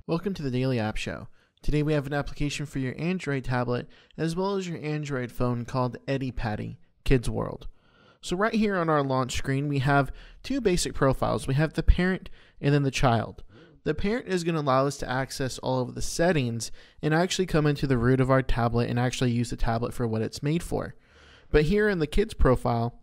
Welcome to the Daily App Show. Today we have an application for your Android tablet as well as your Android phone called EddyPaddy Kids World. So right here on our launch screen we have two basic profiles. We have the parent and then the child. The parent is going to allow us to access all of the settings and actually come into the root of our tablet and actually use the tablet for what it's made for. But here in the kids profile,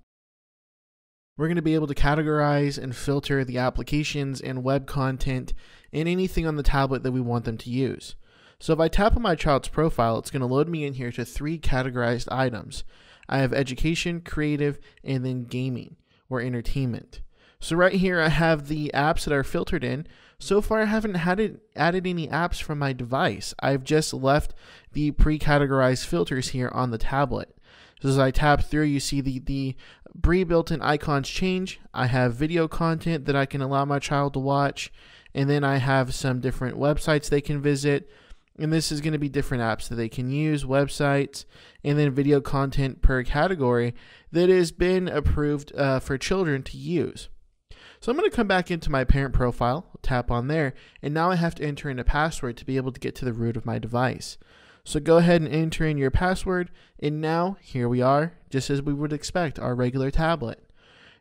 we're going to be able to categorize and filter the applications and web content and anything on the tablet that we want them to use. So if I tap on my child's profile, it's going to load me in here to three categorized items. I have education, creative, and then gaming or entertainment. So right here I have the apps that are filtered in. So far I haven't added any apps from my device. I've just left the pre-categorized filters here on the tablet. So as I tap through, you see the pre-built-in icons change. I have video content that I can allow my child to watch, and then I have some different websites they can visit, and this is going to be different apps that they can use, websites, and then video content per category that has been approved for children to use. So I'm going to come back into my parent profile, tap on there, and now I have to enter in a password to be able to get to the root of my device. So go ahead and enter in your password, and now here we are, just as we would expect, our regular tablet.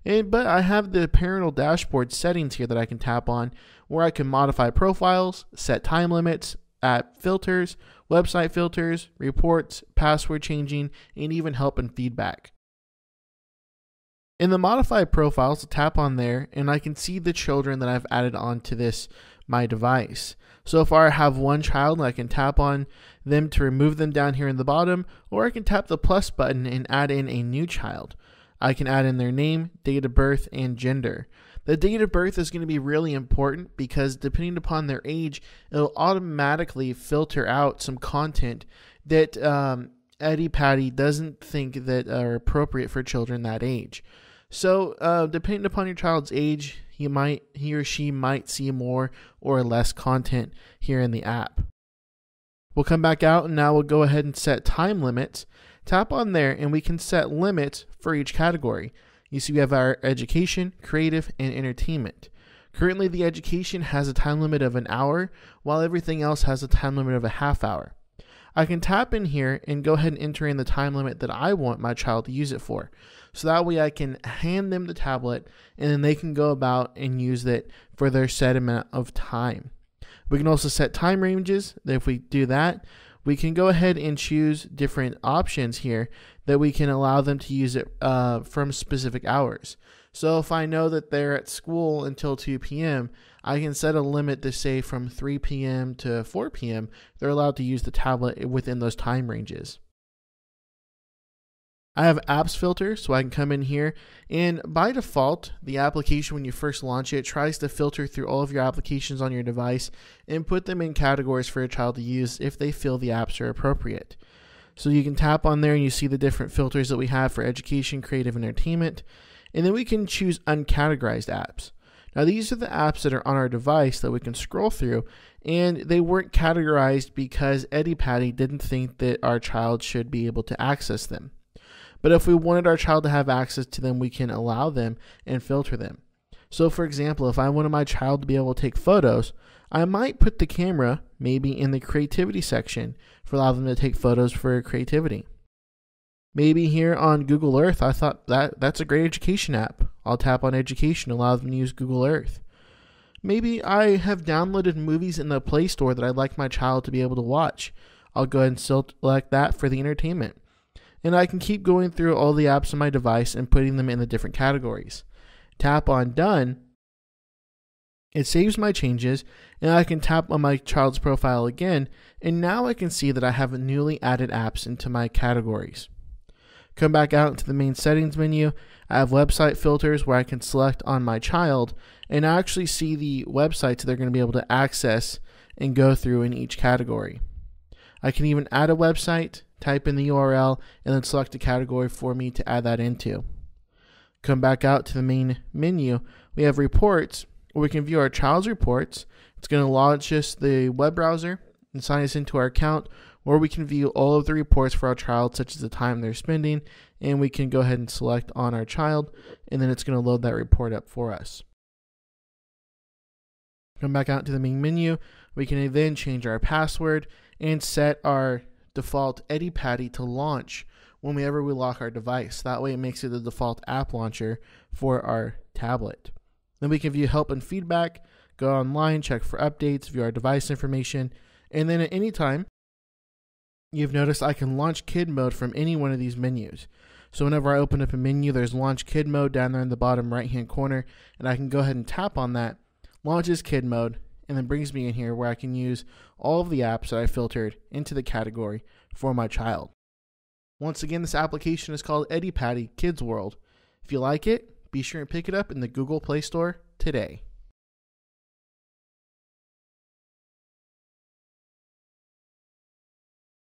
But I have the parental dashboard settings here that I can tap on, where I can modify profiles, set time limits, app filters, website filters, reports, password changing, and even help and feedback. In the modify profiles, I'll tap on there, and I can see the children that I've added onto my device. So far I have one child, and I can tap on them to remove them down here in the bottom, or I can tap the plus button and add in a new child. I can add in their name, date of birth, and gender. The date of birth is going to be really important because depending upon their age, it'll automatically filter out some content that EddyPaddy doesn't think that are appropriate for children that age. So depending upon your child's age, he or she might see more or less content here in the app. We'll come back out, and now we'll go ahead and set time limits. Tap on there and we can set limits for each category. You see we have our education, creative, and entertainment. Currently the education has a time limit of an hour, while everything else has a time limit of a half hour. I can tap in here and go ahead and enter in the time limit that I want my child to use it for. So that way I can hand them the tablet and then they can go about and use it for their set amount of time. We can also set time ranges. If we do that, we can go ahead and choose different options here that we can allow them to use it from specific hours. So if I know that they're at school until 2 p.m., I can set a limit to say from 3 p.m. to 4 p.m. they're allowed to use the tablet within those time ranges. I have apps filter, so I can come in here, and by default, the application when you first launch it tries to filter through all of your applications on your device and put them in categories for a child to use if they feel the apps are appropriate. So you can tap on there and you see the different filters that we have for education, creative, and entertainment, and then we can choose uncategorized apps. Now these are the apps that are on our device that we can scroll through, and they weren't categorized because EddyPaddy didn't think that our child should be able to access them. But if we wanted our child to have access to them, we can allow them and filter them. So for example, if I wanted my child to be able to take photos, I might put the camera maybe in the creativity section for allow them to take photos for creativity. Maybe here on Google Earth, I thought that's a great education app. I'll tap on education, allow them to use Google Earth. Maybe I have downloaded movies in the Play Store that I'd like my child to be able to watch. I'll go ahead and select that for the entertainment. And I can keep going through all the apps on my device and putting them in the different categories. Tap on Done. It saves my changes, and I can tap on my child's profile again, and now I can see that I have newly added apps into my categories. Come back out into the main settings menu. I have website filters where I can select on my child and actually see the websites they're going to be able to access and go through in each category. I can even add a website, type in the URL, and then select a category for me to add that into. Come back out to the main menu. We have reports where we can view our child's reports. It's going to launch us the web browser and sign us into our account, or we can view all of the reports for our child, such as the time they're spending, and we can go ahead and select on our child, and then it's going to load that report up for us. Come back out to the main menu. We can then change our password and set our default EddyPaddy to launch whenever we lock our device. That way it makes it the default app launcher for our tablet. Then we can view help and feedback, go online, check for updates, view our device information, and then at any time, you've noticed I can launch kid mode from any one of these menus. So whenever I open up a menu, there's launch kid mode down there in the bottom right hand corner, and I can go ahead and tap on that, launches kid mode, and then brings me in here where I can use all of the apps that I filtered into the category for my child. Once again, this application is called EddyPaddy Kids World. If you like it, be sure and pick it up in the Google Play Store today.